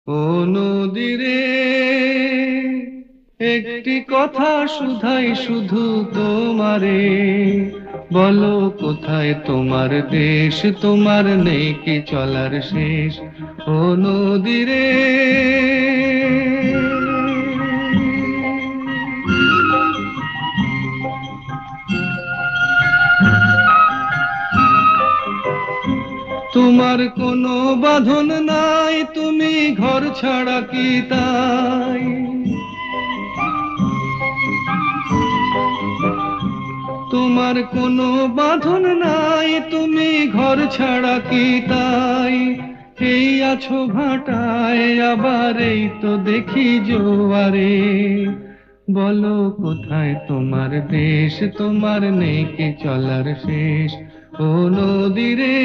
ও নদীরে, একটি কথা শুধাই শুধু তোমারে, বলো কোথায় তোমার দেশ, তোমার নেই কি চলার শেষ। ও নদীরে, তোমার কোনো বাঁধন নাই, তুমি ঘর ছাড়া কি তাই। তোমার কোনো বাঁধন নাই, তুমি ঘর ছাড়া কি তাই। এই আছো ভাটায়, আবার এই তো দেখি জোয়ারে, বলো কোথায় তোমার দেশ, তোমার নেই কি চলার শেষ। ও নদীরে।